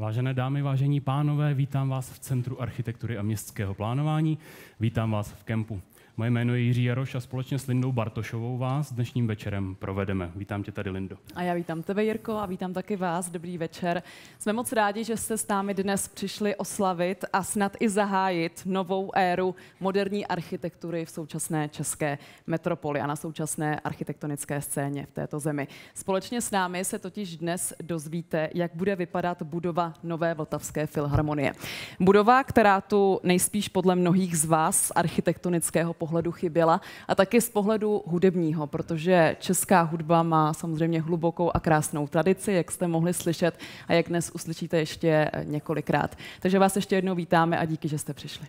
Vážené dámy, vážení pánové, vítám vás v Centru architektury a městského plánování. Vítám vás v kempu. Moje jméno je Jiří Jaroš a společně s Lindou Bartošovou vás dnešním večerem provedeme. Vítám tě tady, Lindo. A já vítám tebe, Jirko, a vítám taky vás. Dobrý večer. Jsme moc rádi, že jste s námi dnes přišli oslavit a snad i zahájit novou éru moderní architektury v současné české metropoli a na současné architektonické scéně v této zemi. Společně s námi se totiž dnes dozvíte, jak bude vypadat budova nové Vltavské filharmonie. Budova, která tu nejspíš podle mnohých z vás z architektonického pohledu chyběla a taky z pohledu hudebního, protože česká hudba má samozřejmě hlubokou a krásnou tradici, jak jste mohli slyšet a jak dnes uslyšíte ještě několikrát. Takže vás ještě jednou vítáme a díky, že jste přišli.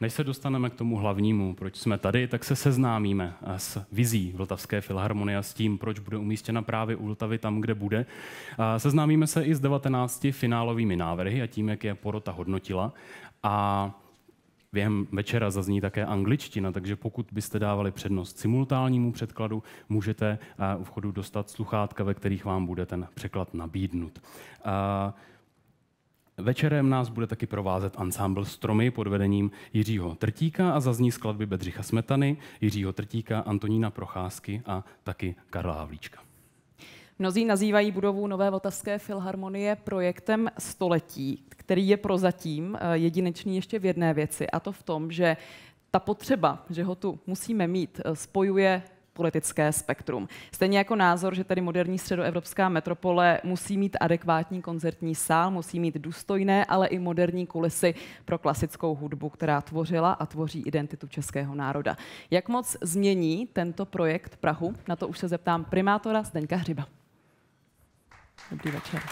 Než se dostaneme k tomu hlavnímu, proč jsme tady, tak se seznámíme s vizí Vltavské filharmonie a s tím, proč bude umístěna právě u Vltavy tam, kde bude. Seznámíme se i s 19 finálovými návrhy a tím, jak je porota hodnotila. A během večera zazní také angličtina, takže pokud byste dávali přednost simultánnímu překladu, můžete u vchodu dostat sluchátka, ve kterých vám bude ten překlad nabídnut. Večerem nás bude taky provázet ansámbl Stromy pod vedením Jiřího Trtíka a zazní skladby Bedřicha Smetany, Jiřího Trtíka, Antonína Procházky a taky Karla Havlíčka. Mnozí nazývají budovu nové Vltavské filharmonie projektem století, který je prozatím jedinečný ještě v jedné věci, a to v tom, že ta potřeba, že ho tu musíme mít, spojuje politické spektrum. Stejně jako názor, že tady moderní středoevropská metropole musí mít adekvátní koncertní sál, musí mít důstojné, ale i moderní kulisy pro klasickou hudbu, která tvořila a tvoří identitu českého národa. Jak moc změní tento projekt Prahu? Na to už se zeptám primátora Zdeňka Hřiba. Dobrý večer.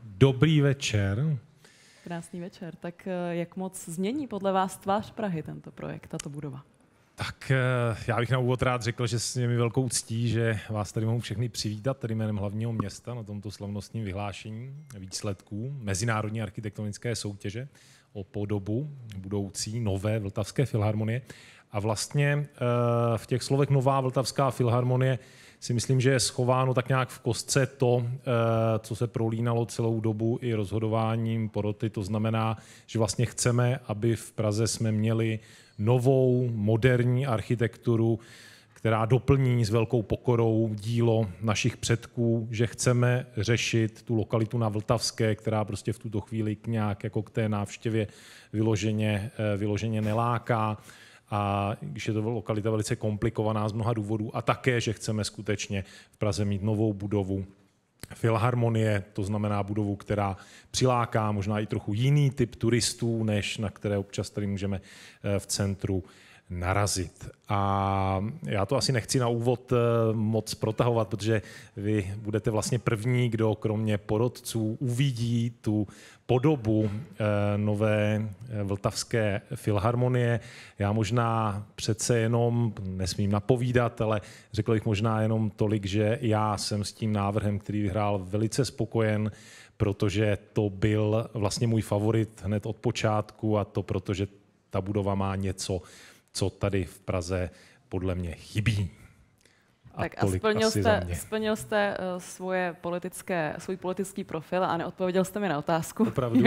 Dobrý večer. Krásný večer. Tak jak moc změní podle vás tvář Prahy tento projekt, tato budova? Tak já bych na úvod rád řekl, že je mi velkou ctí, že vás tady mohu všechny přivítat tady jménem hlavního města na tomto slavnostním vyhlášení výsledků mezinárodní architektonické soutěže o podobu budoucí nové Vltavské filharmonie. A vlastně v těch slovech nová Vltavská filharmonie si myslím, že je schováno tak nějak v kostce to, co se prolínalo celou dobu i rozhodováním poroty. To znamená, že vlastně chceme, aby v Praze jsme měli novou, moderní architekturu, která doplní s velkou pokorou dílo našich předků, že chceme řešit tu lokalitu na Vltavské, která prostě v tuto chvíli nějak jako k té návštěvě vyloženě neláká. A když je to lokalita velice komplikovaná z mnoha důvodů, a také, že chceme skutečně v Praze mít novou budovu filharmonie, to znamená budovu, která přiláká možná i trochu jiný typ turistů, než na které občas tady můžeme v centru narazit. A já to asi nechci na úvod moc protahovat, protože vy budete vlastně první, kdo kromě porotců uvidí tu podobu nové Vltavské filharmonie. Já možná přece jenom, nesmím napovídat, ale řekl bych možná jenom tolik, že já jsem s tím návrhem, který vyhrál, velice spokojen, protože to byl vlastně můj favorit hned od počátku, a to protože ta budova má něco, co tady v Praze podle mě chybí. Tak a splnil jste svůj politický profil a neodpověděl jste mi na otázku. Opravdu?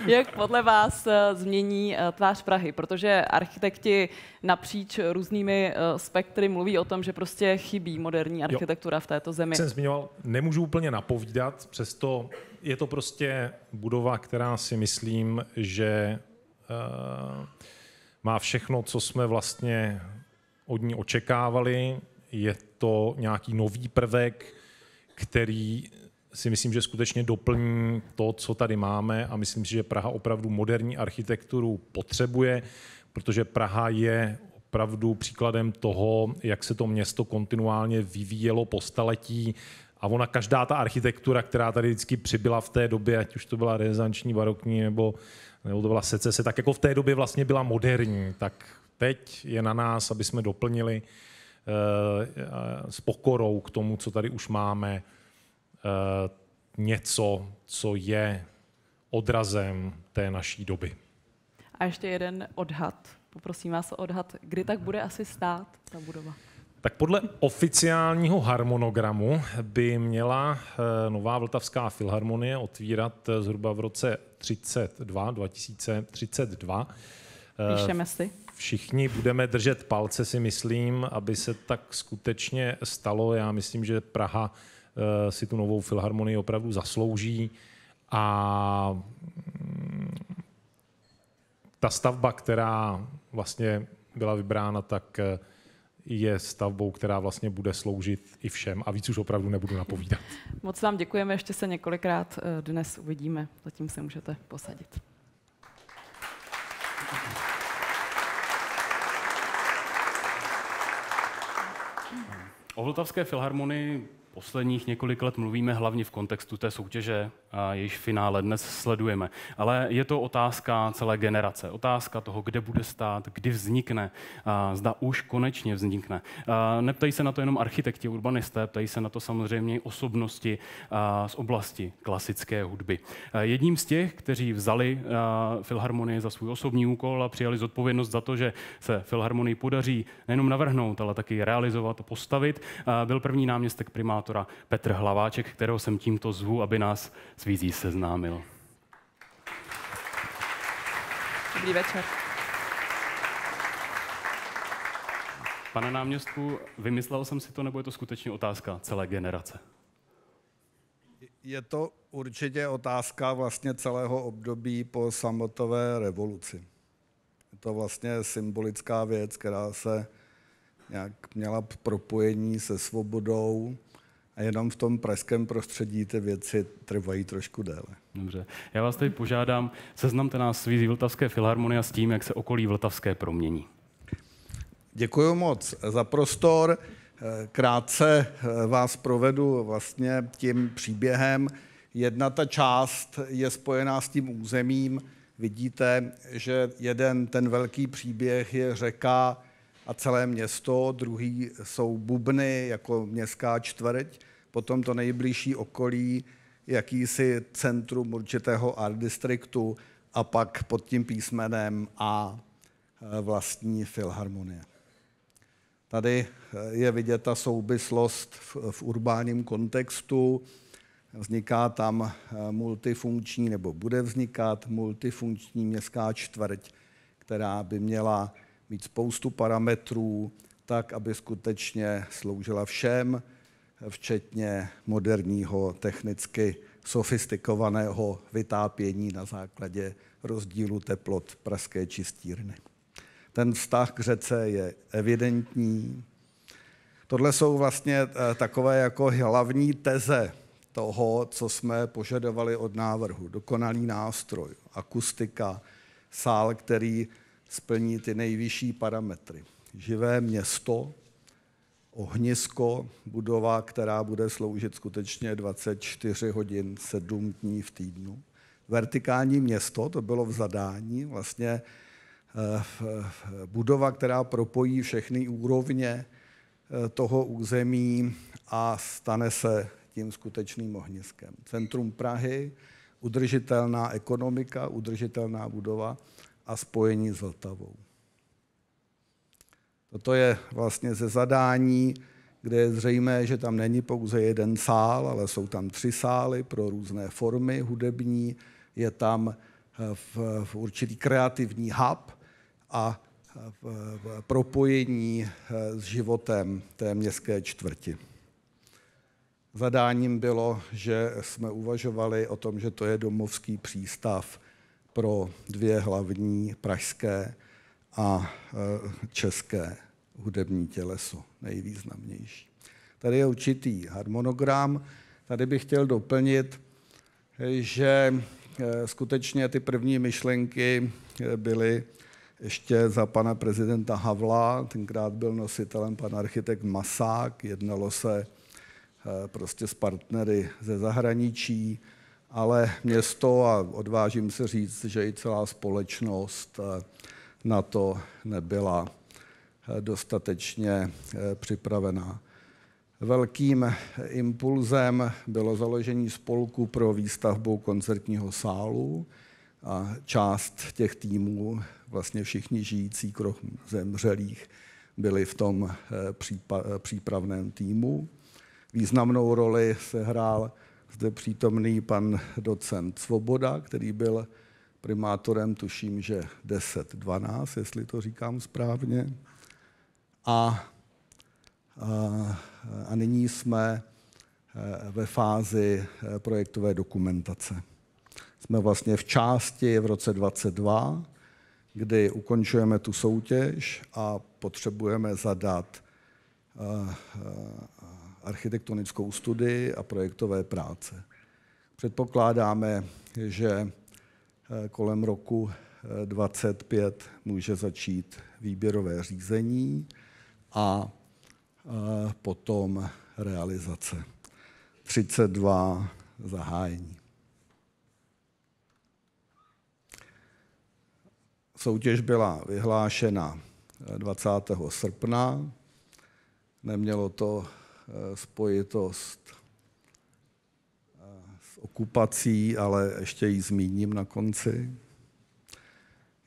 Jak podle vás změní tvář Prahy? Protože architekti napříč různými spektry mluví o tom, že prostě chybí moderní architektura v této zemi. Jsem zmiňoval, nemůžu úplně napovídat, přesto je to prostě budova, která si myslím, že má všechno, co jsme vlastně od ní očekávali. Je to nějaký nový prvek, který si myslím, že skutečně doplní to, co tady máme, a myslím si, že Praha opravdu moderní architekturu potřebuje, protože Praha je opravdu příkladem toho, jak se to město kontinuálně vyvíjelo po staletí. A ona každá ta architektura, která tady vždycky přibyla v té době, ať už to byla renesanční, barokní nebo to byla secese, tak jako v té době vlastně byla moderní. Tak teď je na nás, aby jsme doplnili s pokorou k tomu, co tady už máme, něco, co je odrazem té naší doby. A ještě jeden odhad. Poprosím vás o odhad, kdy tak bude asi stát ta budova. Tak podle oficiálního harmonogramu by měla nová Vltavská filharmonie otvírat zhruba v roce 2032. Píšeme si. Všichni budeme držet palce, si myslím, aby se tak skutečně stalo. Já myslím, že Praha si tu novou filharmonii opravdu zaslouží a ta stavba, která vlastně byla vybrána, tak je stavbou, která vlastně bude sloužit i všem a víc už opravdu nebudu napovídat. Moc vám děkujeme, ještě se několikrát dnes uvidíme. Zatím se můžete posadit. O Vltavské filharmonii posledních několik let mluvíme hlavně v kontextu té soutěže, jejíž finále dnes sledujeme. Ale je to otázka celé generace. Otázka toho, kde bude stát, kdy vznikne, zda už konečně vznikne. Neptají se na to jenom architekti, urbanisté, ptají se na to samozřejmě i osobnosti z oblasti klasické hudby. Jedním z těch, kteří vzali filharmonii za svůj osobní úkol a přijali zodpovědnost za to, že se filharmonii podaří nejenom navrhnout, ale taky realizovat a postavit, byl první náměstek primátora Petr Hlaváček, kterého jsem tímto zvu, aby nás s vizí seznámil. Dobrý večer. Pane náměstku, vymyslel jsem si to, nebo je to skutečně otázka celé generace? Je to určitě otázka vlastně celého období po sametové revoluci. Je to vlastně symbolická věc, která se nějak měla propojení se svobodou a jenom v tom pražském prostředí ty věci trvají trošku déle. Dobře. Já vás teď požádám, seznamte nás s vizí Vltavské filharmonie a s tím, jak se okolí Vltavské promění. Děkuji moc za prostor. Krátce vás provedu vlastně tím příběhem. Jedna ta část je spojená s tím územím. Vidíte, že jeden ten velký příběh je řeka a celé město, druhý jsou Bubny jako městská čtvrť, potom to nejbližší okolí, jakýsi centrum určitého art distriktu a pak pod tím písmenem A vlastní filharmonie. Tady je vidět ta souvislost v urbánním kontextu. Vzniká tam multifunkční, nebo bude vznikat multifunkční městská čtvrť, která by měla mít spoustu parametrů, tak, aby skutečně sloužila všem, včetně moderního, technicky sofistikovaného vytápění na základě rozdílu teplot pražské čistírny. Ten vztah k řece je evidentní. Tohle jsou vlastně takové jako hlavní teze toho, co jsme požadovali od návrhu. Dokonalý nástroj, akustika, sál, který splní ty nejvyšší parametry. Živé město, ohnisko, budova, která bude sloužit skutečně 24 hodin, 7 dní v týdnu. Vertikální město, to bylo v zadání, vlastně budova, která propojí všechny úrovně toho území a stane se tím skutečným ohniskem. Centrum Prahy, udržitelná ekonomika, udržitelná budova a spojení s Vltavou. Toto je vlastně ze zadání, kde je zřejmé, že tam není pouze jeden sál, ale jsou tam 3 sály pro různé formy hudební, je tam v určitý kreativní hub a propojení s životem té městské čtvrti. Zadáním bylo, že jsme uvažovali o tom, že to je domovský přístav pro 2 hlavní pražské a české hudební těleso, nejvýznamnější. Tady je určitý harmonogram. Tady bych chtěl doplnit, že skutečně ty první myšlenky byly ještě za pana prezidenta Havla, tenkrát byl nositelem pan architekt Masák, jednalo se prostě s partnery ze zahraničí, ale město, a odvážím se říct, že i celá společnost na to nebyla dostatečně připravená. Velkým impulzem bylo založení spolku pro výstavbu koncertního sálu a část těch týmů, vlastně všichni žijící krom zemřelých, byli v tom přípravném týmu. Významnou roli sehrál zde přítomný pan docent Svoboda, který byl primátorem, tuším, že 10-12, jestli to říkám správně. A nyní jsme ve fázi projektové dokumentace. Jsme vlastně v části v roce 2022, kdy ukončujeme tu soutěž a potřebujeme zadat architektonickou studii a projektové práce. Předpokládáme, že kolem roku 2025 může začít výběrové řízení a potom realizace. 32 zahájení. Soutěž byla vyhlášena 20. srpna. Nemělo to spojitost s okupací, ale ještě ji zmíním na konci.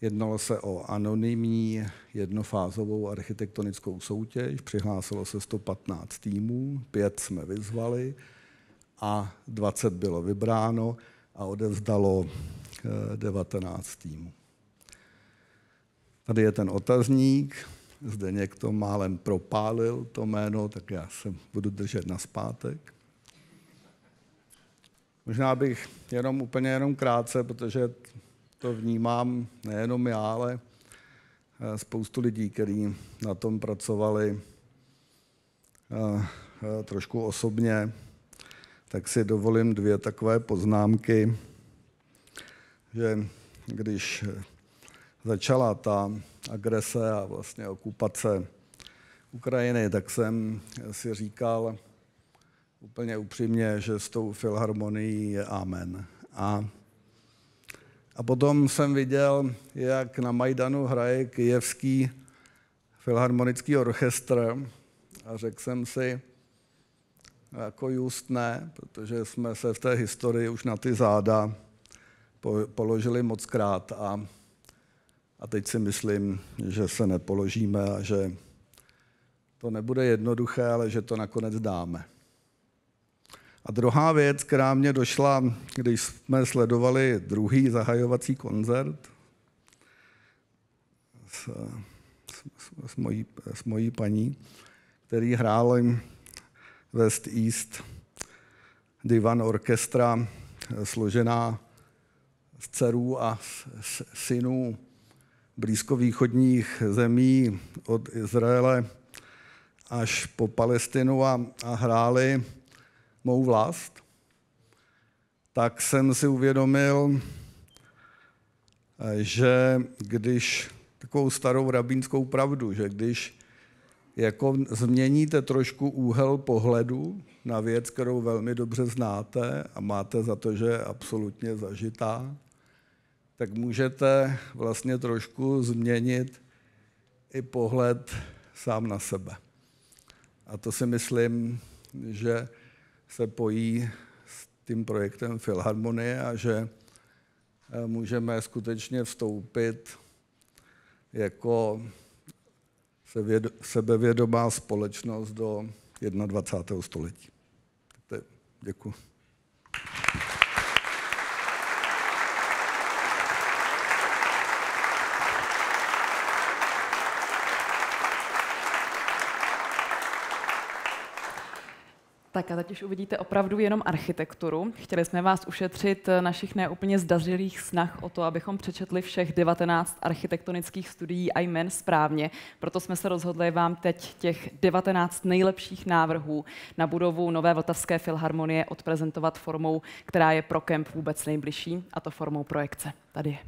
Jednalo se o anonymní jednofázovou architektonickou soutěž. Přihlásilo se 115 týmů, 5 jsme vyzvali a 20 bylo vybráno a odevzdalo 19 týmů. Tady je ten otazník. Zdeněk to málem propálil, to jméno, tak já se budu držet nazpátek. Možná bych jenom krátce, protože to vnímám nejenom já, ale spoustu lidí, kteří na tom pracovali trošku osobně, tak si dovolím 2 takové poznámky, že když začala ta agrese a vlastně okupace Ukrajiny, tak jsem si říkal úplně upřímně, že s tou filharmonií je amen. A potom jsem viděl, jak na Majdanu hraje kyjevský filharmonický orchestr a řekl jsem si, jako just ne, protože jsme se v té historii už na ty záda položili mockrát a teď si myslím, že se nepoložíme a že to nebude jednoduché, ale že to nakonec dáme. A druhá věc, která mě došla, když jsme sledovali druhý zahajovací koncert s mojí paní, který hrál West East Divan Orchestra, složená z dcerů a synů blízkovýchodních zemí od Izraele až po Palestinu a hráli Mou vlast, tak jsem si uvědomil, že když takovou starou rabínskou pravdu, že když jako změníte trošku úhel pohledu na věc, kterou velmi dobře znáte a máte za to, že je absolutně zažitá, tak můžete vlastně trošku změnit i pohled sám na sebe. A to si myslím, že se pojí s tím projektem Filharmonie a že můžeme skutečně vstoupit jako sebevědomá společnost do 21. století. Děkuji. Tak a teď už uvidíte opravdu jenom architekturu. Chtěli jsme vás ušetřit našich neúplně zdařilých snah o to, abychom přečetli všech 19 architektonických studií a jmen správně. Proto jsme se rozhodli vám teď těch 19 nejlepších návrhů na budovu nové Vltavské filharmonie odprezentovat formou, která je pro kemp vůbec nejbližší, a to formou projekce. Tady je.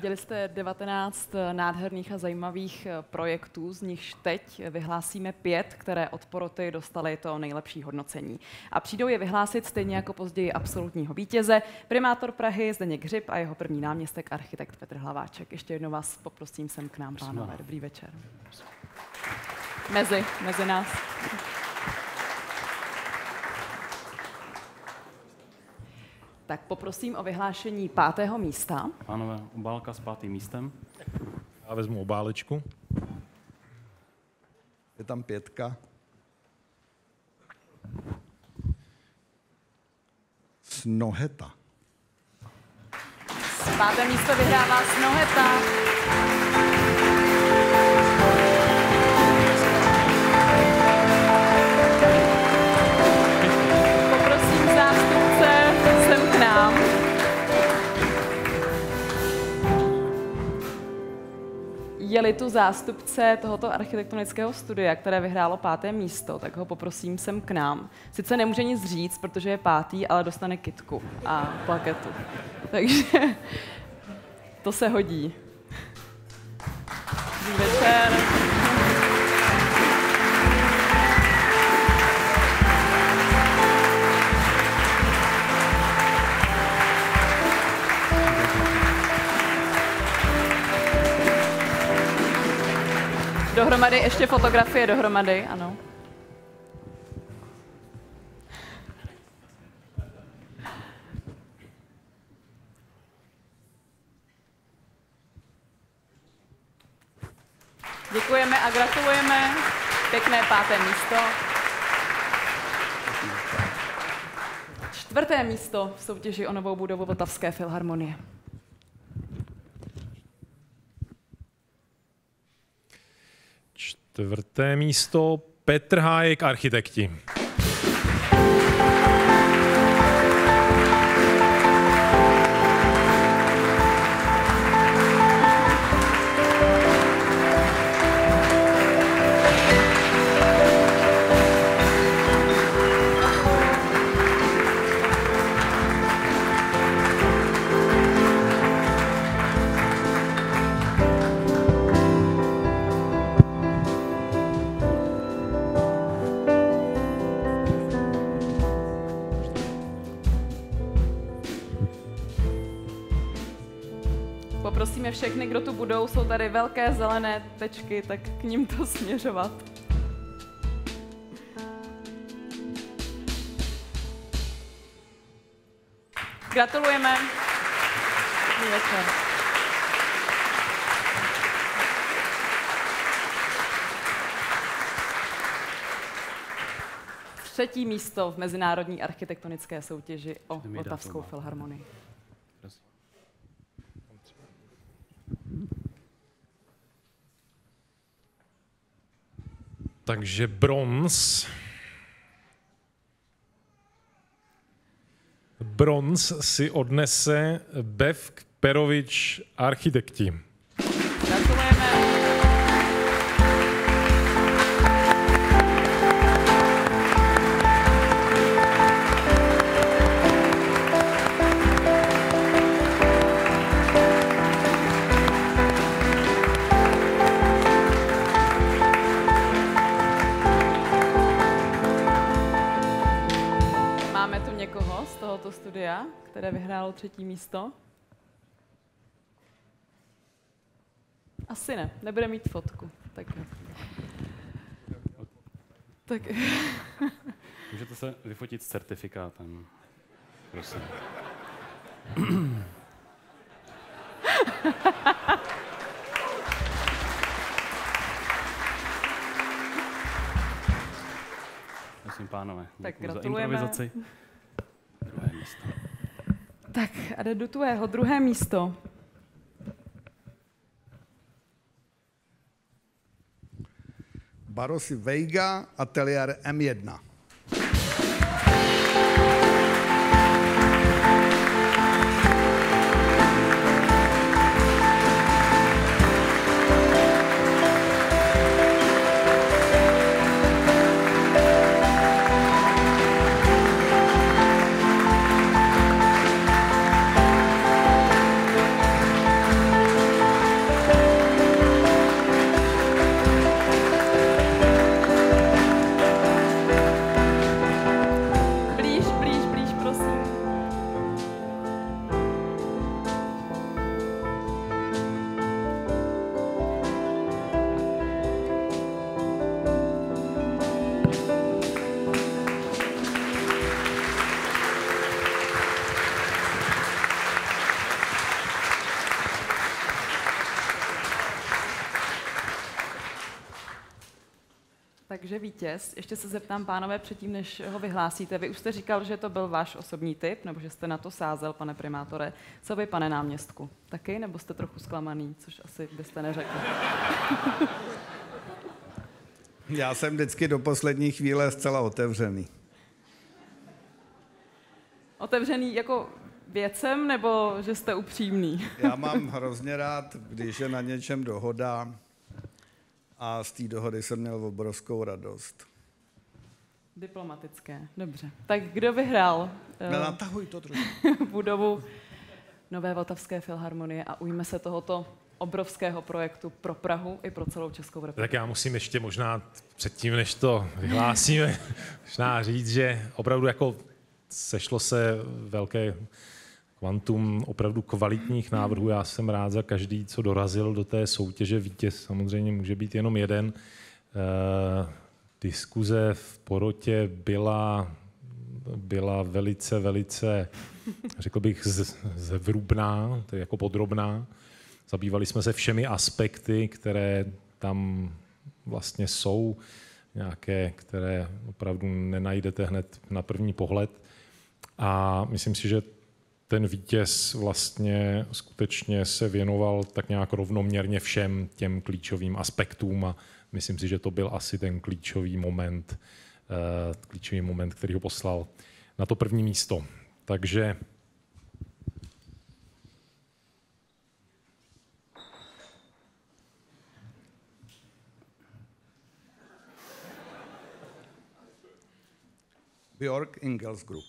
Viděli jste 19 nádherných a zajímavých projektů, z nichž teď vyhlásíme 5, které od poroty dostaly to nejlepší hodnocení. A přijdou je vyhlásit stejně jako později absolutního vítěze, primátor Prahy Zdeněk Hřib a jeho první náměstek architekt Petr Hlaváček. Ještě jednou vás poprosím sem k nám, pánové. Dobrý večer. Mezi nás. Tak poprosím o vyhlášení 5. místa. Pánové, obálka s 5. místem. Já vezmu obálečku. Je tam 5. Snoheta. 5. místo vyhrává Snoheta. Poprosím zástupce sem k nám. Je-li tu zástupce tohoto architektonického studia, které vyhrálo 5. místo, tak ho poprosím sem k nám. Sice nemůže nic říct, protože je 5., ale dostane kytku a plaketu. Takže to se hodí. Dobrý večer. Dohromady, ještě fotografie dohromady, ano. Děkujeme a gratulujeme. Pěkné 5. místo. 4. místo v soutěži o novou budovu Vltavské filharmonie. 4. místo Petr Hájek, architekti. Poprosíme všechny, kdo tu budou, jsou tady velké zelené tečky, tak k ním to směřovat. Gratulujeme. Dobrý večer. Třetí místo v mezinárodní architektonické soutěži o Vltavskou filharmonii. Takže bronz. Bronz si odnese Bev Perovič, architekti. Gratulujeme. Studia, které vyhrálo 3. místo. Asi ne, nebude mít fotku. Tak. Můžete se vyfotit s certifikátem. Prosím. Prosím, pánové, děkuji za improvizaci. Druhé místo. Tak a jde do tvého 2. místo. Barosi Veiga, ateliér M1. soutěže vítěz. Ještě se zeptám, pánové, předtím, než ho vyhlásíte. Vy už jste říkal, že to byl váš osobní tip, nebo že jste na to sázel, pane primátore. Co vy, pane náměstku? Taky, nebo jste trochu zklamaný, což asi byste neřekl? Já jsem vždycky do poslední chvíle zcela otevřený. Otevřený jako věcem, nebo že jste upřímný? Já mám hrozně rád, když je na něčem dohoda, a z té dohody jsem měl obrovskou radost. Diplomatické, dobře. Tak kdo vyhrál Natahuj to trošku. budovu nové Vltavské filharmonie a ujme se tohoto obrovského projektu pro Prahu i pro celou Českou republiku? Tak já musím ještě možná předtím, než to vyhlásíme, možná říct, že opravdu jako sešlo se velké kvantum opravdu kvalitních návrhů. Já jsem rád za každý, co dorazil do té soutěže. Vítěz samozřejmě může být jenom jeden. Diskuze v porotě byla velice, řekl bych, zevrubná, to je jako podrobná. Zabývali jsme se všemi aspekty, které tam vlastně jsou, nějaké, které opravdu nenajdete hned na první pohled. A myslím si, že ten vítěz vlastně skutečně se věnoval tak nějak rovnoměrně všem těm klíčovým aspektům a myslím si, že to byl asi ten klíčový moment, který ho poslal na to první místo. Takže Björk Ingels Group.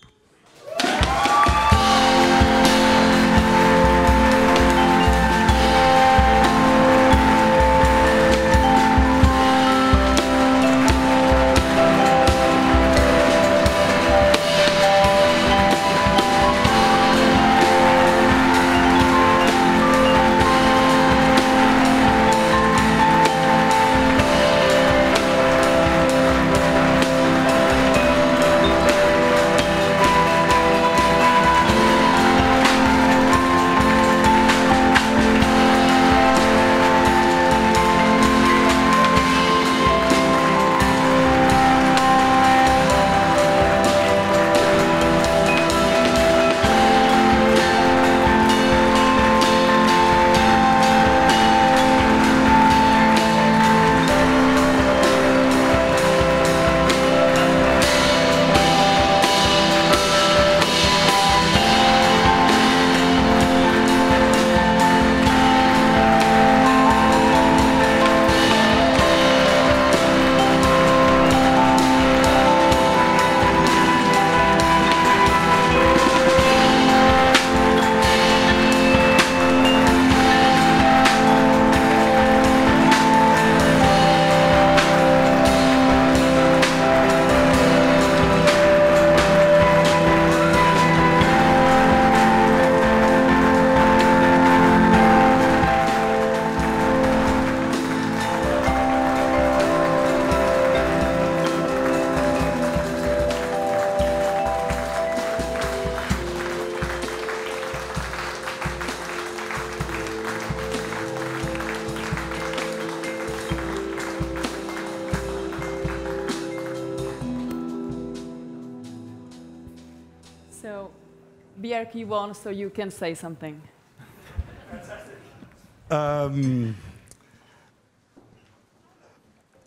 Björk, you won, so you can say something.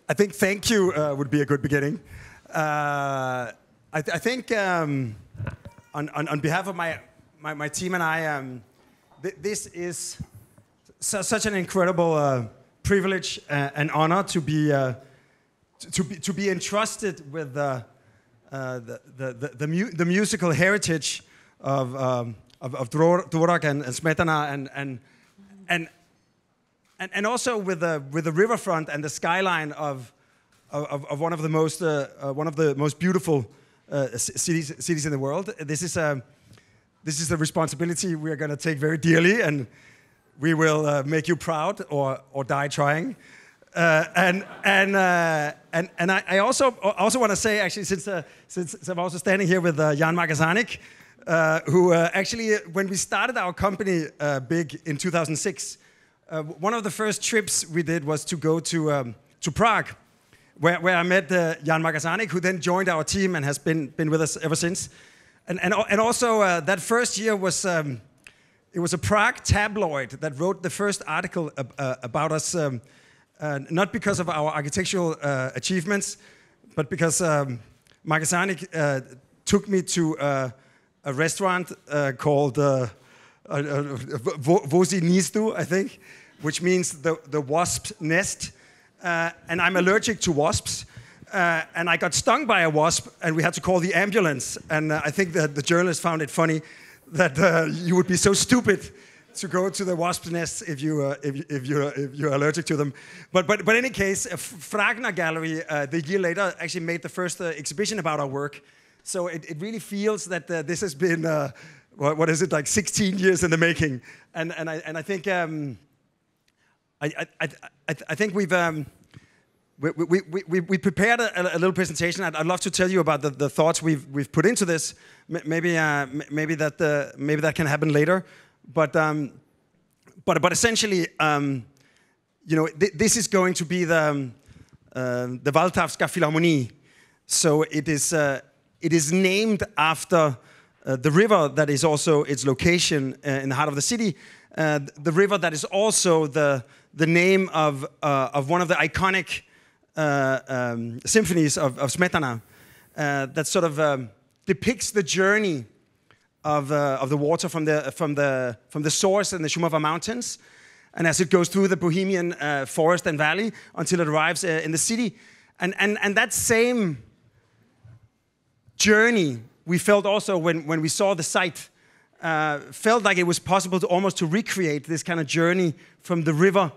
I think thank you would be a good beginning. I think on behalf of my team and I, this is such an incredible privilege and honor to be entrusted with the musical heritage of Dvorak and Smetana and also with the riverfront and the skyline of one of the most beautiful cities in the world. This is a responsibility we are going to take very dearly, and we will make you proud or die trying. And I also want to say, actually, since I'm also standing here with Jan Magazanik, who actually, when we started our company big in 2006, one of the first trips we did was to go to Prague, where I met Jan Magazanik, who then joined our team and has been with us ever since. And also that first year was it was a Prague tabloid that wrote the first article about us, not because of our architectural achievements, but because Magazanik took me to a restaurant called Vozi Nistu, I think, which means the wasp's nest. And I'm allergic to wasps. And I got stung by a wasp, and we had to call the ambulance. And I think that the journalist found it funny that you would be so stupid to go to the wasp's nest if you're allergic to them. But in any case, Fragner Gallery, the year later, actually made the first exhibition about our work. So it really feels that this has been, what is it, like 16 years in the making. And I think I think we've we prepared a little presentation. I'd love to tell you about the thoughts we've put into this. Maybe that can happen later. But essentially, you know, this is going to be the Vltavská filharmonie. So it is named after the river that is also its location in the heart of the city. The river that is also the name of one of the iconic symphonies of Smetana that sort of depicts the journey of the water from the source in the Šumava Mountains, and as it goes through the Bohemian forest and valley until it arrives in the city, and that same journey we felt also when we saw the site. Felt like it was possible to almost recreate this kind of journey from the river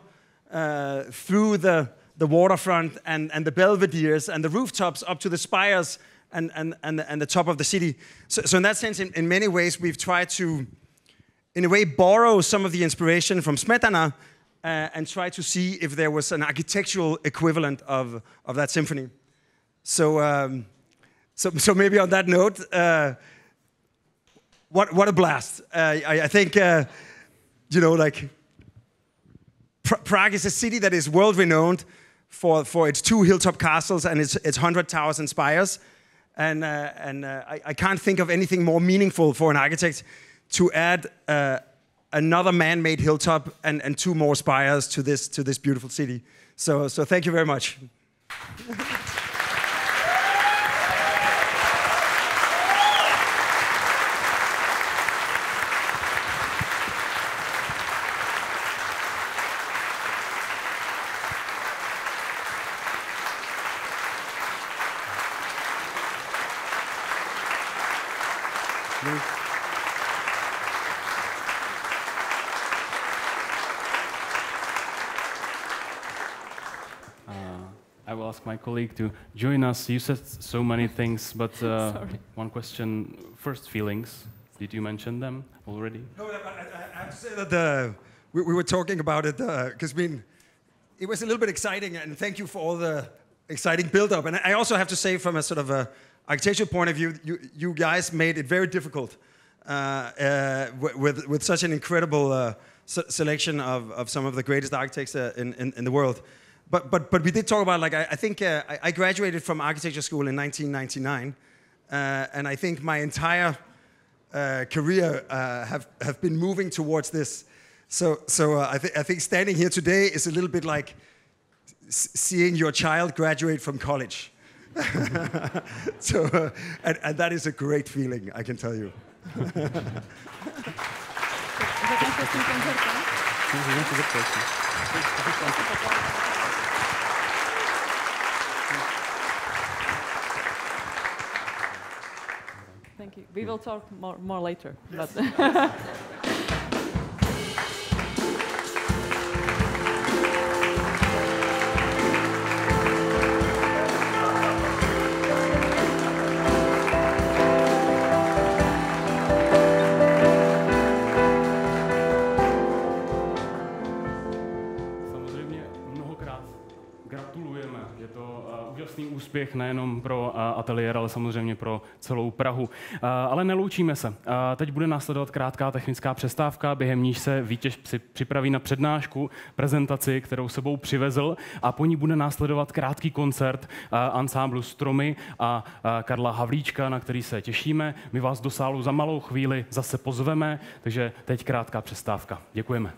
through the waterfront and the belvederes and the rooftops up to the spires and the top of the city. So in that sense, in many ways, we've tried to, in a way, borrow some of the inspiration from Smetana and try to see if there was an architectural equivalent of that symphony. So maybe on that note, what a blast! I think you know, like Prague is a city that is world renowned for its 2 hilltop castles and its 100,000 spires, and I can't think of anything more meaningful for an architect to add another man-made hilltop and 2 more spires to this beautiful city. So thank you very much. I will ask my colleague to join us. You said so many things, but one question. First feelings. Did you mention them already? No, I have to say that we were talking about it because it was a little bit exciting, and thank you for all the exciting build-up. And I also have to say, from a sort of a architectural point of view, you guys made it very difficult with such an incredible selection of some of the greatest architects in the world. But we did talk about, like, I think I graduated from architecture school in 1999, and I think my entire career have been moving towards this. So I think standing here today is a little bit like seeing your child graduate from college. So and that is a great feeling, I can tell you. Thank you. We will talk more later. Yes. úspěch nejenom pro ateliér, ale samozřejmě pro celou Prahu. Ale neloučíme se. Teď bude následovat krátká technická přestávka, během níž se Vítěz připraví na přednášku, prezentaci, kterou sebou přivezl, a po ní bude následovat krátký koncert ansámblu Stromy a Karla Havlíčka, na který se těšíme. My vás do sálu za malou chvíli zase pozveme, takže teď krátká přestávka. Děkujeme.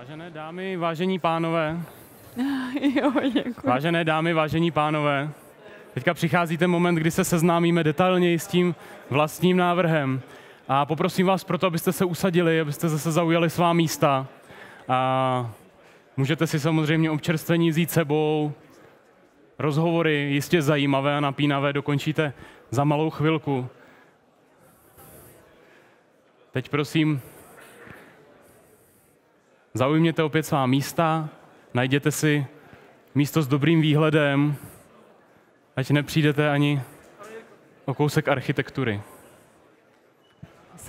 Vážené dámy, vážení pánové. Jo, děkuji. Vážené dámy, vážení pánové. Teďka přichází ten moment, kdy se seznámíme detailněji s tím vlastním návrhem. A poprosím vás proto, abyste se usadili, abyste zase zaujali svá místa. A můžete si samozřejmě občerstvení vzít sebou. Rozhovory jistě zajímavé a napínavé dokončíte za malou chvilku. Teď prosím, zaujměte opět svá místa, najděte si místo s dobrým výhledem, ať nepřijdete ani o kousek architektury.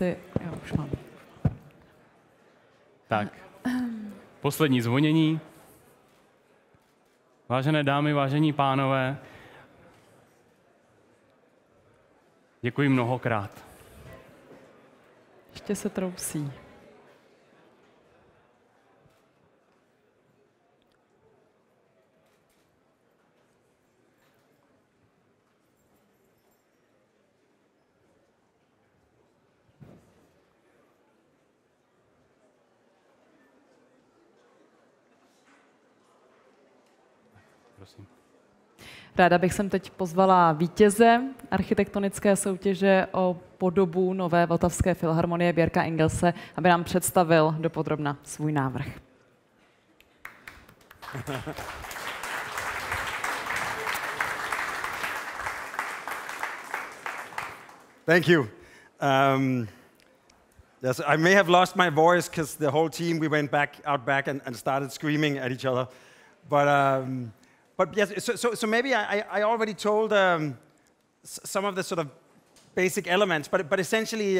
Jo, už mám. Tak, poslední zvonění. Vážené dámy, vážení pánové, děkuji mnohokrát. Ještě se trousí. Prosím. Ráda bych sem teď pozvala vítěze architektonické soutěže o podobu nové Vltavské filharmonie Běrka Engelse, aby nám představil dopodrobna svůj návrh. Thank you. Yes, I may have lost my voice because the whole team, we went out back and started screaming at each other. But yes, so maybe I already told some of the sort of basic elements, but essentially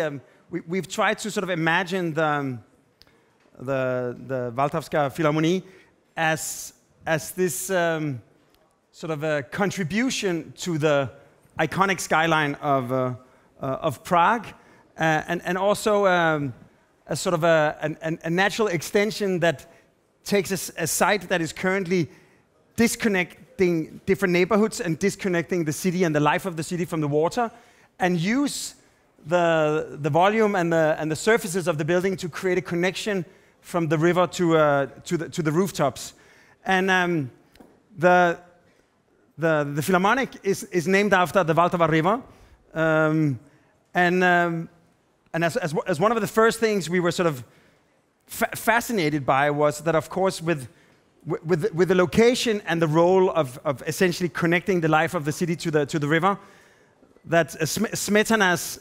we've tried to sort of imagine the Vltavská filharmonie as this sort of a contribution to the iconic skyline of Prague, and also a sort of a natural extension that takes a site that is currently disconnecting different neighborhoods and disconnecting the city and the life of the city from the water, and use the volume and the surfaces of the building to create a connection from the river to the rooftops. And the Philharmonic is named after the Vltava River, and as one of the first things we were sort of fascinated by was that, of course, with the location and the role of essentially connecting the life of the city to the river, that Smetana's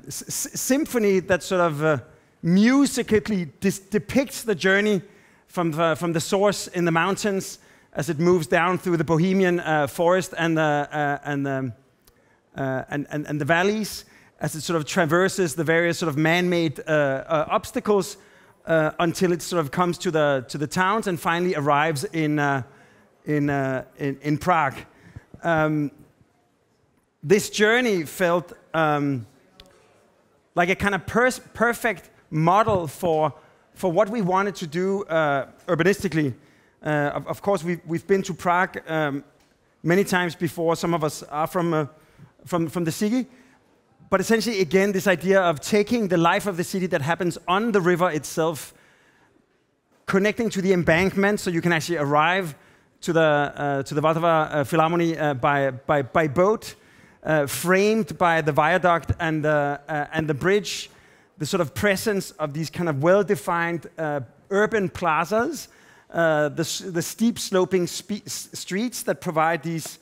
symphony that sort of musically depicts the journey from the source in the mountains as it moves down through the Bohemian forest and the valleys, as it sort of traverses the various sort of man-made obstacles until it sort of comes to the towns and finally arrives in Prague. This journey felt like a kind of perfect model for what we wanted to do urbanistically. Of course, we've been to Prague many times before. Some of us are from the city. But essentially, again, this idea of taking the life of the city that happens on the river itself, connecting to the embankment, so you can actually arrive to the Vltava Philharmonie by boat, framed by the viaduct and the bridge, the sort of presence of these kind of well-defined urban plazas, the steep sloping streets that provide these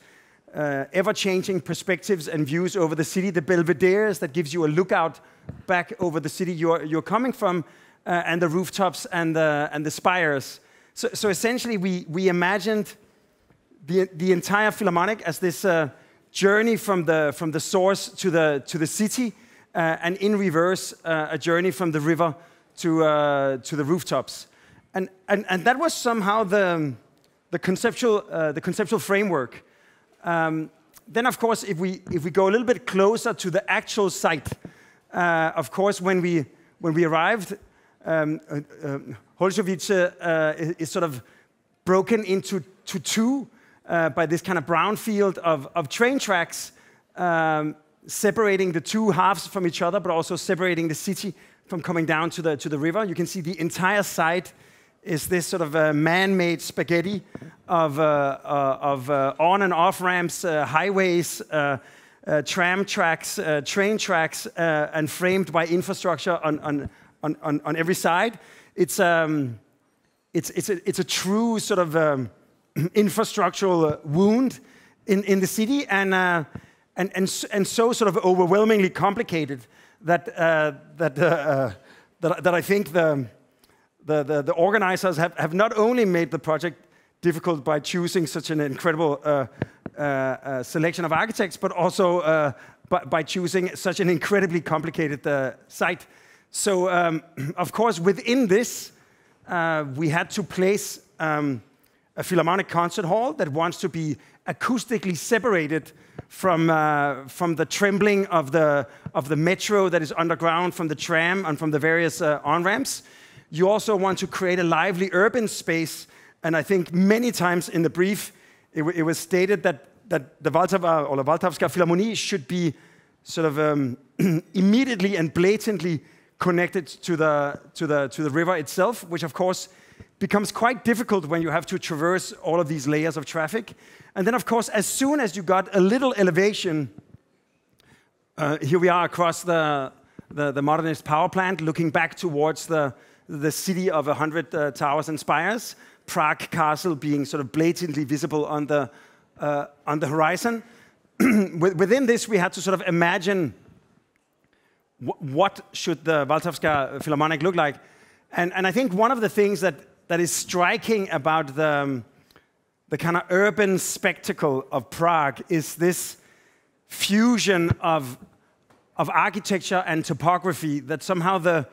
ever-changing perspectives and views over the city, the belvederes that gives you a lookout back over the city you're coming from, and the rooftops and the spires. So essentially, we imagined the entire Philharmonic as this journey from the source to the city, and in reverse, a journey from the river to the rooftops, and that was somehow the conceptual framework. Then, of course, if we go a little bit closer to the actual site, of course, when we arrived, Holzovice is sort of broken into two by this kind of brown field of train tracks, separating the two halves from each other, but also separating the city from coming down to the river. You can see the entire site is this sort of man-made spaghetti of on and off ramps, highways, tram tracks, train tracks, and framed by infrastructure on every side. It's a true sort of infrastructural wound in the city, and so sort of overwhelmingly complicated that I think the organizers have not only made the project difficult by choosing such an incredible selection of architects, but also by choosing such an incredibly complicated site. So, of course, within this, we had to place a philharmonic concert hall that wants to be acoustically separated from the trembling of the metro that is underground, from the tram, and from the various on-ramps. You also want to create a lively urban space, and I think many times in the brief, it was stated that the Vltavská filharmonie should be sort of immediately and blatantly connected to the river itself, which of course becomes quite difficult when you have to traverse all of these layers of traffic. And then, of course, as soon as you got a little elevation, here we are across the modernist power plant, looking back towards the city of 100 towers and spires, Prague Castle being sort of blatantly visible on the horizon. Within this, we had to sort of imagine what should the Vltavská Philharmonic look like. And I think one of the things that is striking about the kind of urban spectacle of Prague is this fusion of architecture and topography, that somehow the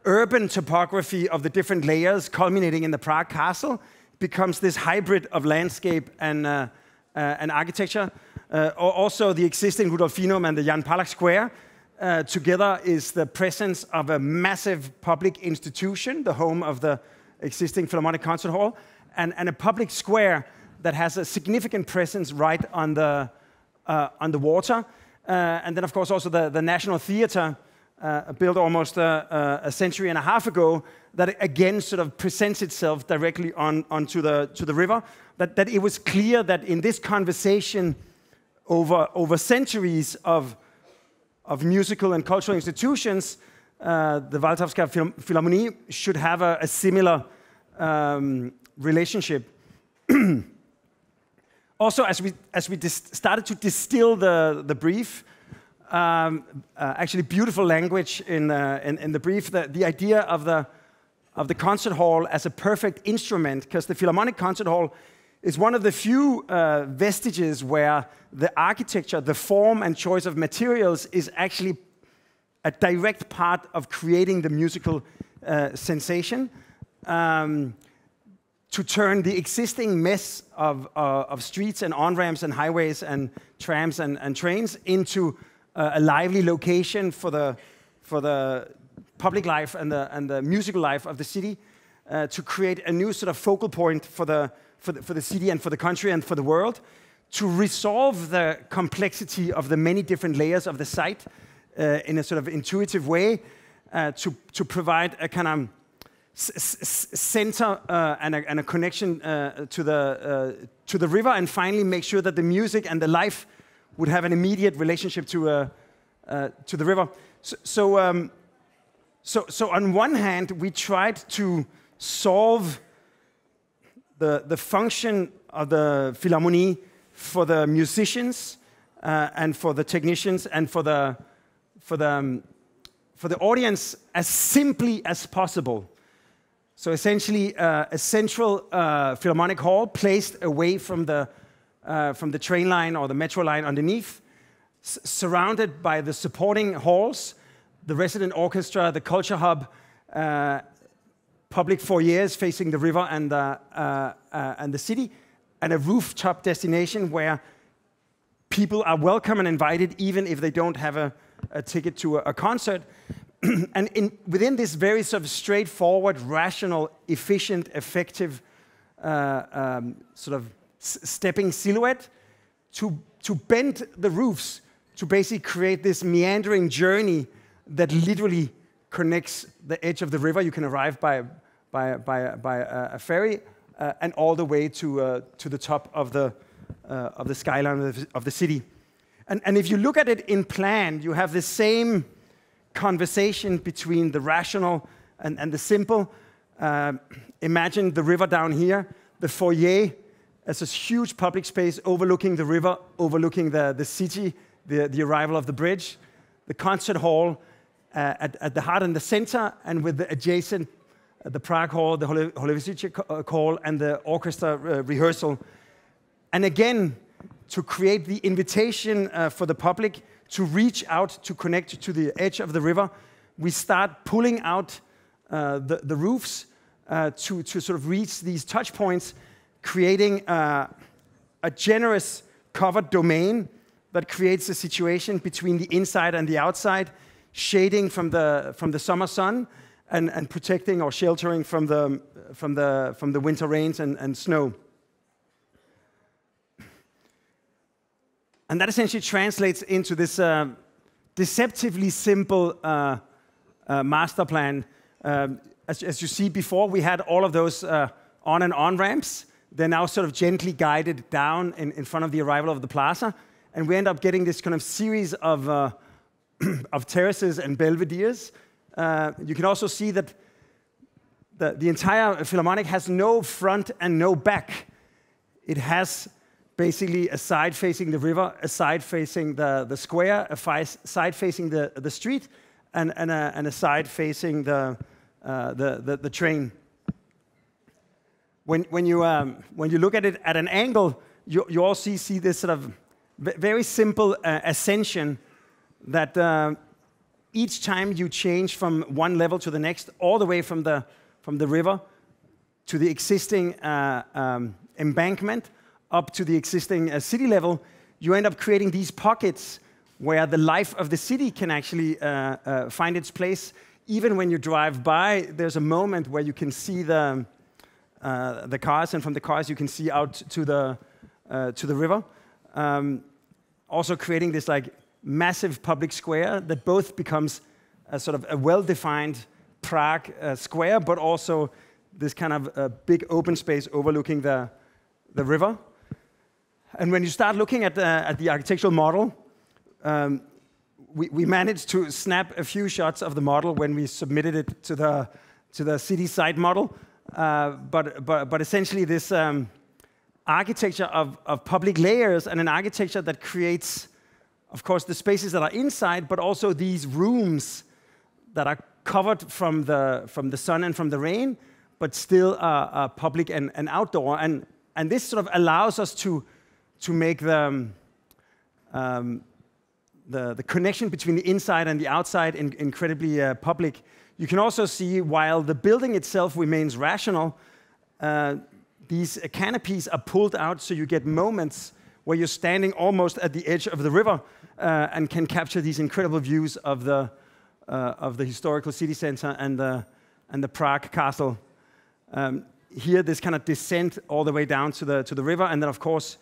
urban topography of the different layers culminating in the Prague Castle becomes this hybrid of landscape and architecture. Also, the existing Rudolfinum and the Jan Palach Square together is the presence of a massive public institution, the home of the existing Philharmonic Concert Hall, and a public square that has a significant presence right on the water. And then, of course, also the National Theatre, built almost a century and a half ago, that again sort of presents itself directly onto the river. That it was clear that in this conversation over centuries of musical and cultural institutions, the Vltavská Philharmonie should have a similar relationship. Also, as we started to distill the brief, actually beautiful language in the brief, the idea of the concert hall as a perfect instrument, because the Philharmonic Concert Hall is one of the few vestiges where the architecture, the form and choice of materials is actually a direct part of creating the musical sensation. To turn the existing mess of streets and on-ramps and highways and trams and trains into a lively location for the public life and the musical life of the city, to create a new sort of focal point for the city and for the country and for the world, to resolve the complexity of the many different layers of the site in a sort of intuitive way, to provide a kind of center and a connection to the river, and finally make sure that the music and the life would have an immediate relationship to the river. So on one hand, we tried to solve the function of the Philharmonie for the musicians and for the technicians and for the audience as simply as possible. So essentially, a central Philharmonic hall placed away from the train line or the metro line underneath, surrounded by the supporting halls, the resident orchestra, the culture hub, public foyers facing the river and the city, and a rooftop destination where people are welcome and invited even if they don't have a ticket to a concert. And within this very sort of straightforward, rational, efficient, effective sort of stepping silhouette, to bend the roofs, to basically create this meandering journey that literally connects the edge of the river. You can arrive by a ferry and all the way to the top of the skyline of the city. And if you look at it in plan, you have the same conversation between the rational and the simple. Imagine the river down here, the foyer as a huge public space overlooking the river, overlooking the city, the arrival of the bridge, the concert hall at the heart and the center, and with the adjacent, the Prague Hall, the Holevisice Hall, and the orchestra rehearsal. And again, to create the invitation for the public to reach out, to connect to the edge of the river, we start pulling out the roofs to sort of reach these touch points, creating a generous covered domain that creates a situation between the inside and the outside, shading from the summer sun and protecting or sheltering from the winter rains and snow. And that essentially translates into this deceptively simple master plan. As you see before, we had all of those on and on ramps. They're now sort of gently guided down in front of the arrival of the plaza. And we end up getting this kind of series of terraces and belvederes. You can also see that the entire Philharmonic has no front and no back. It has basically a side facing the river, a side facing the square, a side facing the street, and a side facing the train. When you look at it at an angle, you also see this sort of very simple ascension that each time you change from one level to the next, all the way from the river to the existing embankment, up to the existing city level, you end up creating these pockets where the life of the city can actually find its place. Even when you drive by, there's a moment where you can see the cars, and from the cars you can see out to the river. Also creating this like massive public square that both becomes a sort of a well-defined Prague square, but also this kind of big open space overlooking the river. And when you start looking at the architectural model, we managed to snap a few shots of the model when we submitted it to the city site model. But essentially this architecture of public layers, and an architecture that creates, of course, the spaces that are inside, but also these rooms that are covered from the sun and from the rain, but still are public and outdoor. And this sort of allows us to make the connection between the inside and the outside incredibly public. You can also see, while the building itself remains rational, these canopies are pulled out, so you get moments where you're standing almost at the edge of the river and can capture these incredible views of the historical city center and the Prague castle. Here, this kind of descent all the way down to the river, and then of course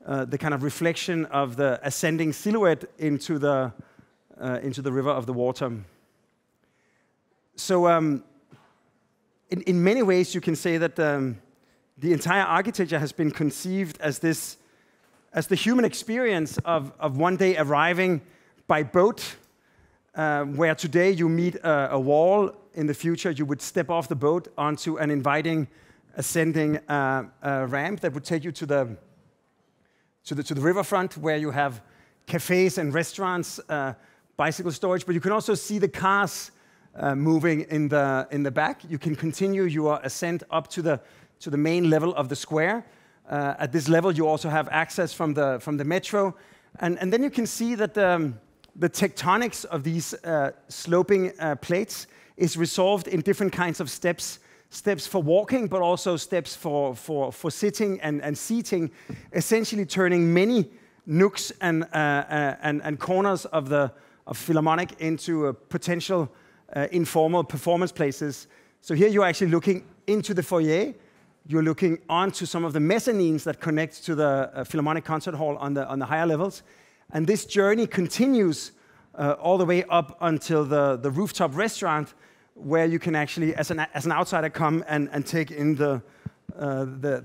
the kind of reflection of the ascending silhouette into the river of the water. So in many ways you can say that the entire architecture has been conceived as the human experience of one day arriving by boat, where today you meet a wall. In the future you would step off the boat onto an inviting ascending ramp that would take you to the riverfront, where you have cafes and restaurants, bicycle storage, but you can also see the cars moving in the back. You can continue your ascent up to the main level of the square. At this level, you also have access from the metro, and then you can see that the tectonics of these sloping plates is resolved in different kinds of steps for walking, but also steps for sitting and seating, essentially turning many nooks and corners of Philharmonic into potential informal performance places. So here you're actually looking into the foyer. You're looking onto some of the mezzanines that connect to the Philharmonic concert hall on the higher levels. And this journey continues all the way up until the rooftop restaurant, where you can actually, as an outsider, come and take in the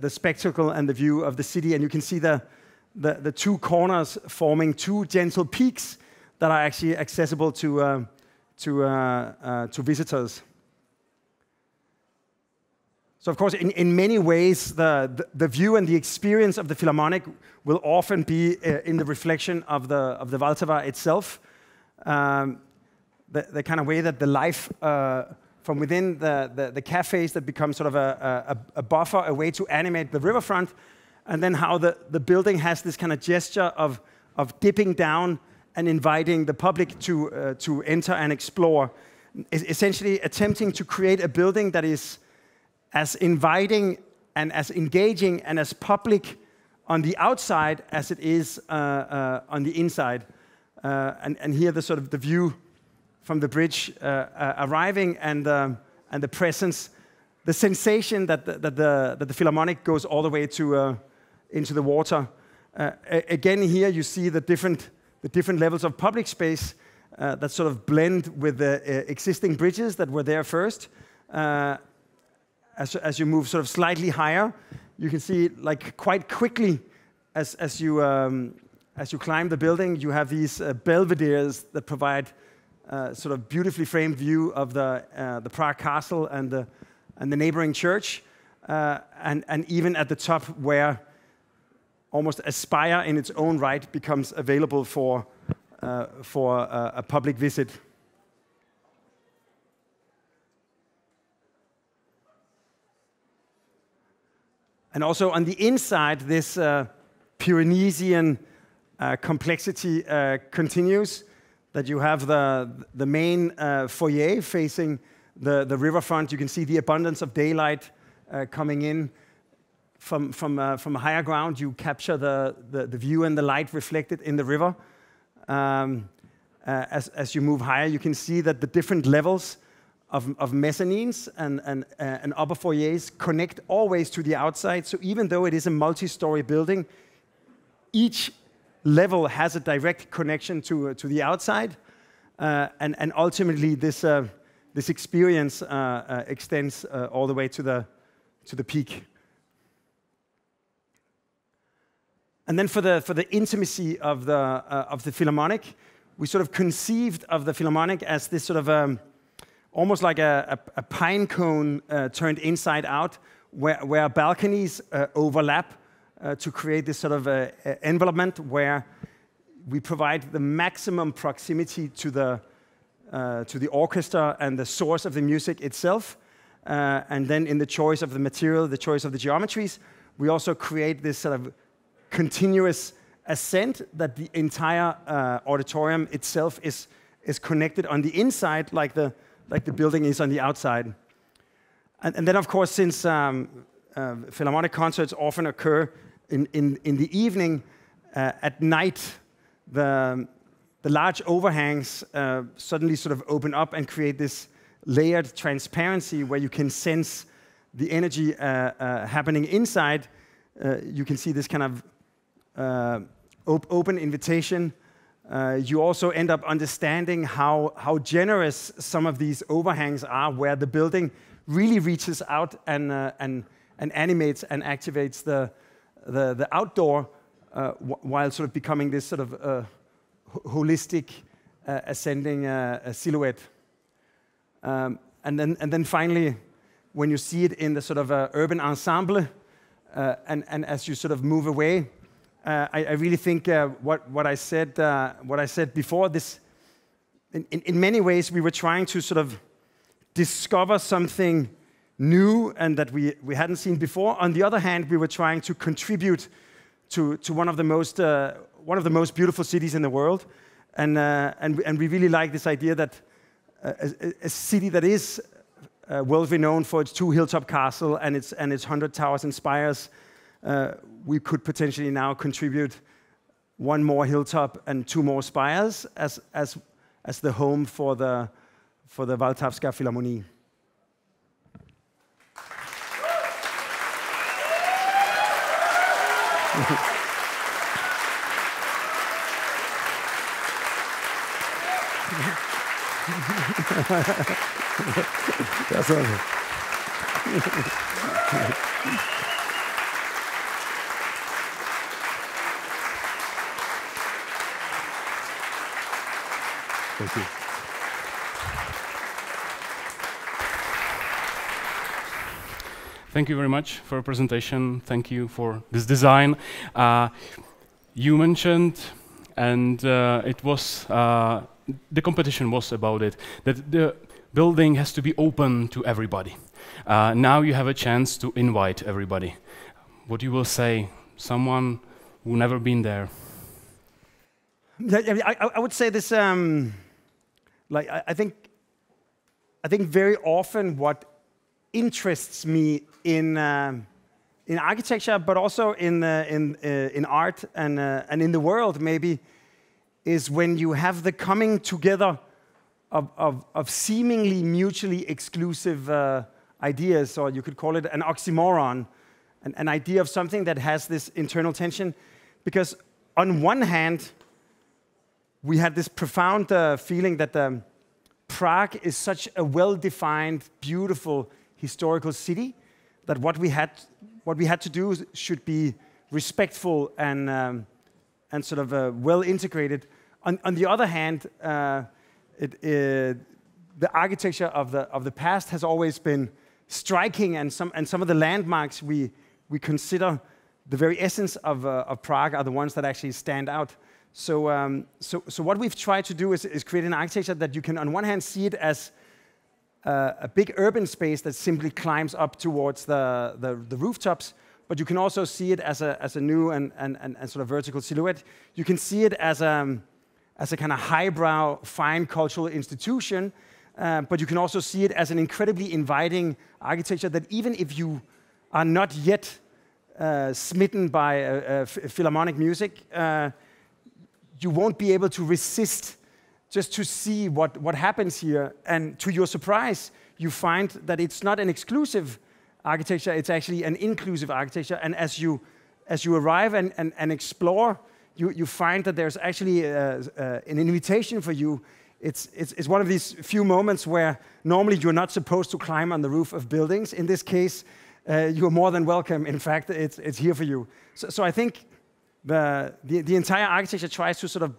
spectacle and the view of the city. And you can see the two corners forming two gentle peaks that are actually accessible to visitors. So, of course, in many ways, the view and the experience of the Philharmonic will often be in the reflection of the Vltava itself. The kind of way that the life from within the cafes that becomes sort of a buffer, a way to animate the riverfront, and then how the building has this kind of gesture of dipping down and inviting the public to enter and explore, essentially attempting to create a building that is as inviting and as engaging and as public on the outside as it is on the inside. And here the sort of the view from the bridge arriving and the presence, the sensation that the Philharmonic goes all the way to into the water. Again, here you see the different levels of public space that sort of blend with the existing bridges that were there first. As you move sort of slightly higher, you can see like quite quickly as you climb the building, you have these belvederes that provide sort of beautifully framed view of the Prague Castle and the neighboring church, and even at the top where almost a spire in its own right becomes available for a public visit. And also on the inside, this Pyrenean complexity continues, that you have the main foyer facing the riverfront. You can see the abundance of daylight coming in from a higher ground. You capture the view and the light reflected in the river. As you move higher, you can see that the different levels of mezzanines and upper foyers connect always to the outside. So even though it is a multi-story building, each level has a direct connection to the outside, and ultimately this experience extends all the way to the peak. And then for the intimacy of the Philharmonic, we sort of conceived of the Philharmonic as this sort of almost like a pine cone turned inside out, where balconies overlap to create this sort of envelopment where we provide the maximum proximity to the orchestra and the source of the music itself. And then in the choice of the material, the choice of the geometries, we also create this sort of continuous ascent that the entire auditorium itself is connected on the inside like the building is on the outside. And then, of course, since Philharmonic concerts often occur in the evening, at night, the large overhangs suddenly sort of open up and create this layered transparency where you can sense the energy happening inside. You can see this kind of open invitation. You also end up understanding how generous some of these overhangs are, where the building really reaches out and animates and activates the outdoor, while sort of becoming this sort of holistic ascending silhouette. And then finally, when you see it in the sort of urban ensemble, and as you sort of move away, I really think what I said before, this in many ways we were trying to sort of discover something new and that we hadn't seen before. On the other hand, we were trying to contribute to one of the most beautiful cities in the world, and we really like this idea that a city that is world renowned for its 2 hilltop castle and its 100 towers and spires, we could potentially now contribute 1 more hilltop and 2 more spires as the home for the Vltavská filharmonie. That's awesome. Thank you. Thank you very much for your presentation. Thank you for this design. You mentioned, and it was the competition was about it, that the building has to be open to everybody. Now you have a chance to invite everybody. What you will say, someone who never been there? I would say this. Like I think very often what interests me in architecture, but also in art and in the world maybe, is when you have the coming together of seemingly mutually exclusive ideas, or you could call it an oxymoron, an idea of something that has this internal tension. Because on one hand, we had this profound feeling that Prague is such a well-defined, beautiful historical city that what we had to do should be respectful and sort of well integrated. On the other hand, the architecture of the past has always been striking, and some of the landmarks we consider the very essence of Prague are the ones that actually stand out. So what we've tried to do is create an architecture that you can, on one hand, see it as a big urban space that simply climbs up towards the rooftops, but you can also see it as a new and sort of vertical silhouette. You can see it as a kind of highbrow, fine cultural institution, but you can also see it as an incredibly inviting architecture that even if you are not yet smitten by philharmonic music, you won't be able to resist just to see what happens here. And to your surprise, you find that it's not an exclusive architecture, it's actually an inclusive architecture. And as you arrive and explore, you find that there's actually an invitation for you. It's one of these few moments where normally you're not supposed to climb on the roof of buildings. In this case, you are more than welcome. In fact, it's here for you. So I think the entire architecture tries to sort of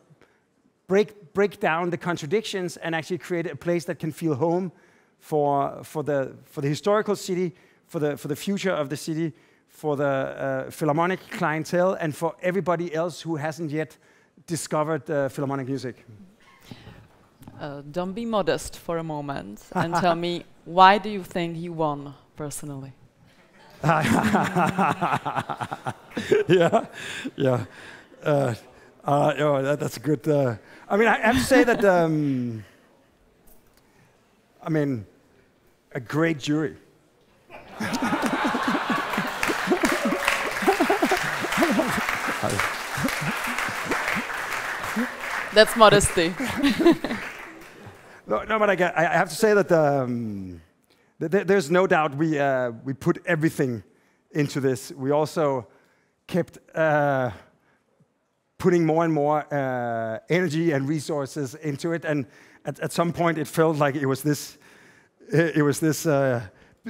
break down the contradictions and actually create a place that can feel home for the historical city, for the future of the city, for the philharmonic clientele, and for everybody else who hasn't yet discovered philharmonic music. Don't be modest for a moment and tell me, why do you think you won personally? Yeah. That's a good. I mean, I have to say that. I mean, a great jury. That's modesty. No, but I have to say that there's no doubt we put everything into this. We also kept putting more and more energy and resources into it, and at some point it felt like it was this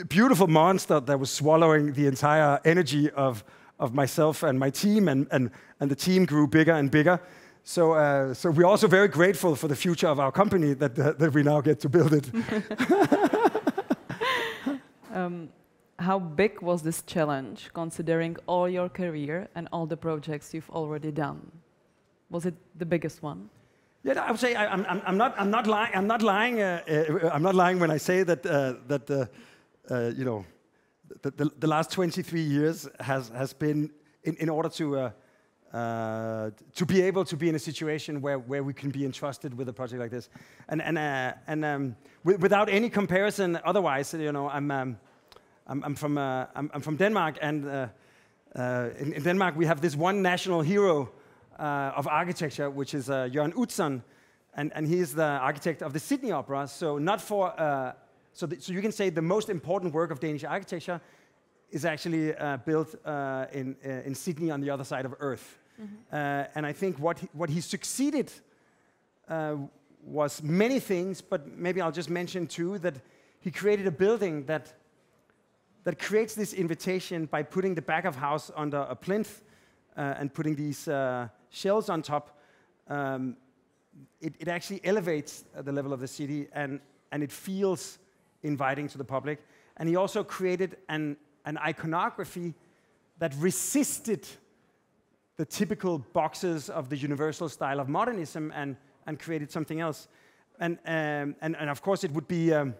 beautiful monster that was swallowing the entire energy of myself and my team, and the team grew bigger and bigger. So we're also very grateful for the future of our company that we now get to build it. How big was this challenge, considering all your career and all the projects you've already done? Was it the biggest one? Yeah, I would say I'm not lying. I'm not lying. I'm not lying when I say that you know, the last 23 years has been in order to be able to be in a situation where we can be entrusted with a project like this, and without any comparison. Otherwise, you know, I'm from Denmark, and in Denmark we have this one national hero of architecture, which is Jørgen Utzon, and he is the architect of the Sydney Opera. So not for so you can say the most important work of Danish architecture is actually built in Sydney on the other side of Earth. Mm-hmm. And I think what he succeeded was many things, but maybe I'll just mention two, that he created a building that creates this invitation by putting the back of house under a plinth and putting these shells on top. It actually elevates the level of the city, and it feels inviting to the public. And he also created an iconography that resisted the typical boxes of the universal style of modernism and created something else. And of course it would be, and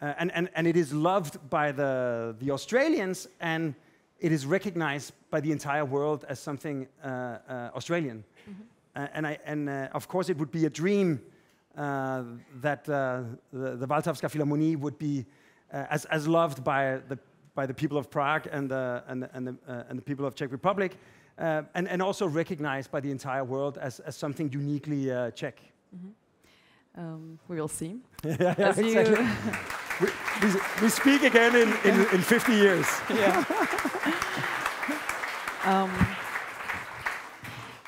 it is loved by the Australians, and it is recognized by the entire world as something Australian. Mm-hmm. Of course it would be a dream that the Vltavská filharmonie would be as loved by the people of Prague and the people of Czech Republic, and also recognized by the entire world as something uniquely Czech. Mm-hmm. We will see. Yeah, exactly. we speak again in 50 years. Yeah.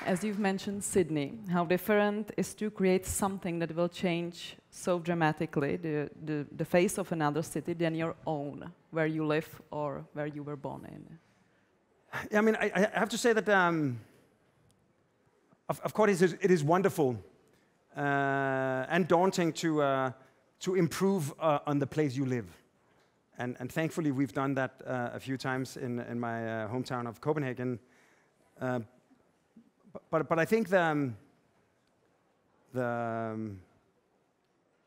As you've mentioned Sydney, how different is to create something that will change so dramatically the face of another city than your own, where you live or where you were born in? I mean, I have to say that, of course, it is wonderful and daunting to improve on the place you live. And thankfully, we've done that a few times in my hometown of Copenhagen. But I think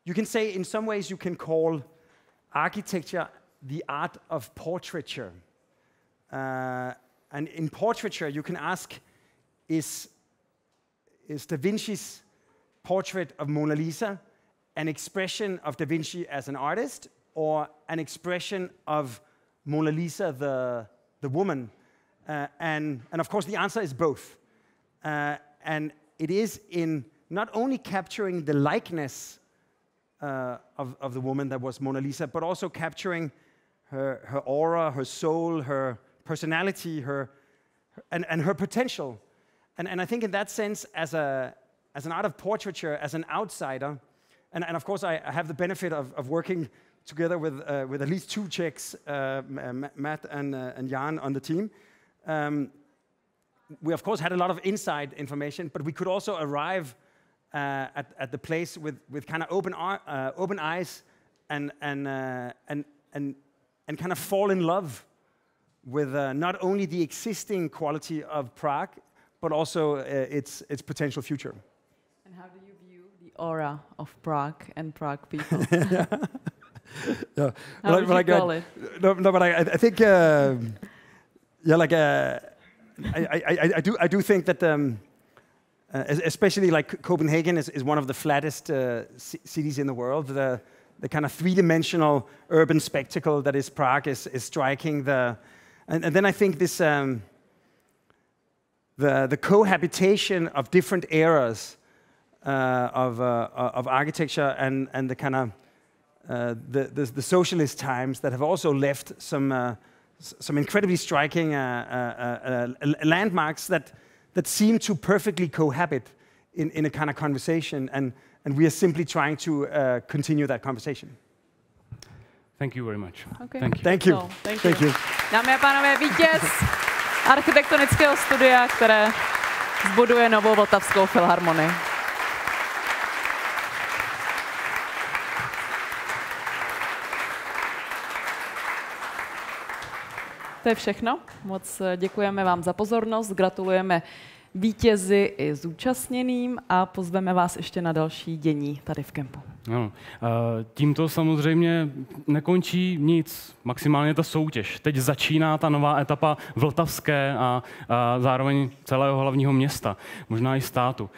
you can say in some ways you can call architecture the art of portraiture. And in portraiture, you can ask, is Da Vinci's portrait of Mona Lisa an expression of Da Vinci as an artist, or an expression of Mona Lisa, the woman? And of course, the answer is both. And it is in not only capturing the likeness of the woman that was Mona Lisa, but also capturing her aura, her soul, her personality, and her potential. And I think in that sense, as an art of portraiture, as an outsider, and of course I have the benefit of working together with at least two Czechs, Matt and Jan on the team. We of course had a lot of inside information, but we could also arrive at the place with kind of open eyes and kind of fall in love with not only the existing quality of Prague, but also its potential future. And how do you view the aura of Prague and Prague people? Yeah. How would you call it? No, but I think, I do think that, especially like Copenhagen is one of the flattest cities in the world. The kind of three-dimensional urban spectacle that is Prague is striking. And then I think this the cohabitation of different eras of architecture and the kind of the socialist times that have also left some incredibly striking landmarks that seem to perfectly cohabit in a kind of conversation, and we are simply trying to continue that conversation. Thank you very much. Okay. Thank you. Thank you. So, thank Thank you. you. Dámy a pánové, vítěz architektonického studia, které zbuduje novou Vltavskou filharmonii. To je všechno. Moc děkujeme vám za pozornost, gratulujeme vítězi i zúčastněným a pozveme vás ještě na další dění tady v kempu. No, tímto samozřejmě nekončí nic, maximálně ta soutěž. Teď začíná ta nová etapa Vltavské a zároveň celého hlavního města, možná i státu.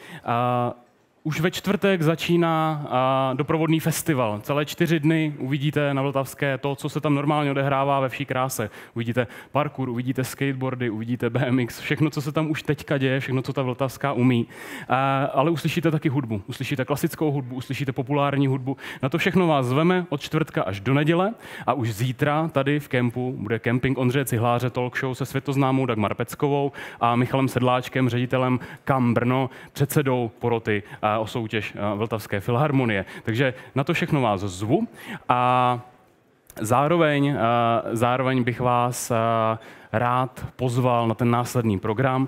Už ve čtvrtek začíná doprovodný festival. Celé 4 dny uvidíte na Vltavské to, co se tam normálně odehrává ve vší kráse. Uvidíte parkour, uvidíte skateboardy, uvidíte BMX, všechno, co se tam už teďka děje, všechno, co ta Vltavská umí. Ale uslyšíte taky hudbu. Uslyšíte klasickou hudbu, uslyšíte populární hudbu. Na to všechno vás zveme od čtvrtka až do neděle. A už zítra tady v kempu bude kemping Ondřeje Cihláře talk show se světoznámou Dagmar Peckovou a Michalem Sedláčkem, ředitelem KAM Brno, předsedou poroty o soutěž Vltavské filharmonie. Takže na to všechno vás zvu a zároveň bych vás rád pozval na ten následný program.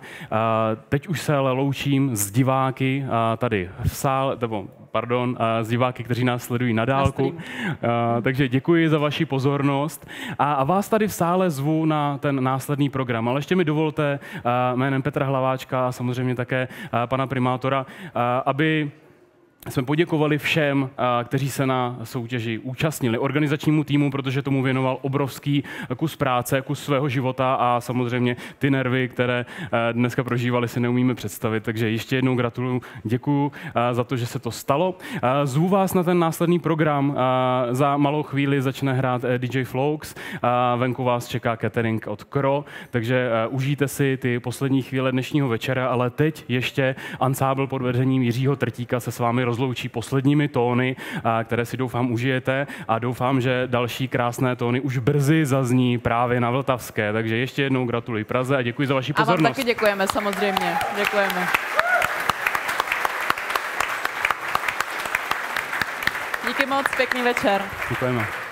Teď už se ale loučím s diváky tady v sále, s diváky, kteří nás sledují na dálku. Takže děkuji za vaši pozornost a vás tady v sále zvu na ten následný program. Ale ještě mi dovolte jménem Petra Hlaváčka a samozřejmě také pana primátora, aby jsme poděkovali všem, kteří se na soutěži účastnili, organizačnímu týmu, protože tomu věnoval obrovský kus práce, kus svého života a samozřejmě ty nervy, které dneska prožívali, si neumíme představit. Takže ještě jednou gratuluju, děkuju za to, že se to stalo. Zvu vás na ten následný program. Za malou chvíli začne hrát DJ Flokes. Venku vás čeká catering od Kro, takže užijte si ty poslední chvíle dnešního večera, ale teď ještě ansábl pod vedením Jiřího Trtíka se s vámi rozloučí posledními tóny, které si doufám užijete a doufám, že další krásné tóny už brzy zazní právě na Vltavské. Takže ještě jednou gratuluji Praze a děkuji za vaši pozornost. A vám taky děkujeme, samozřejmě. Děkujeme. Díky moc, pěkný večer. Děkujeme.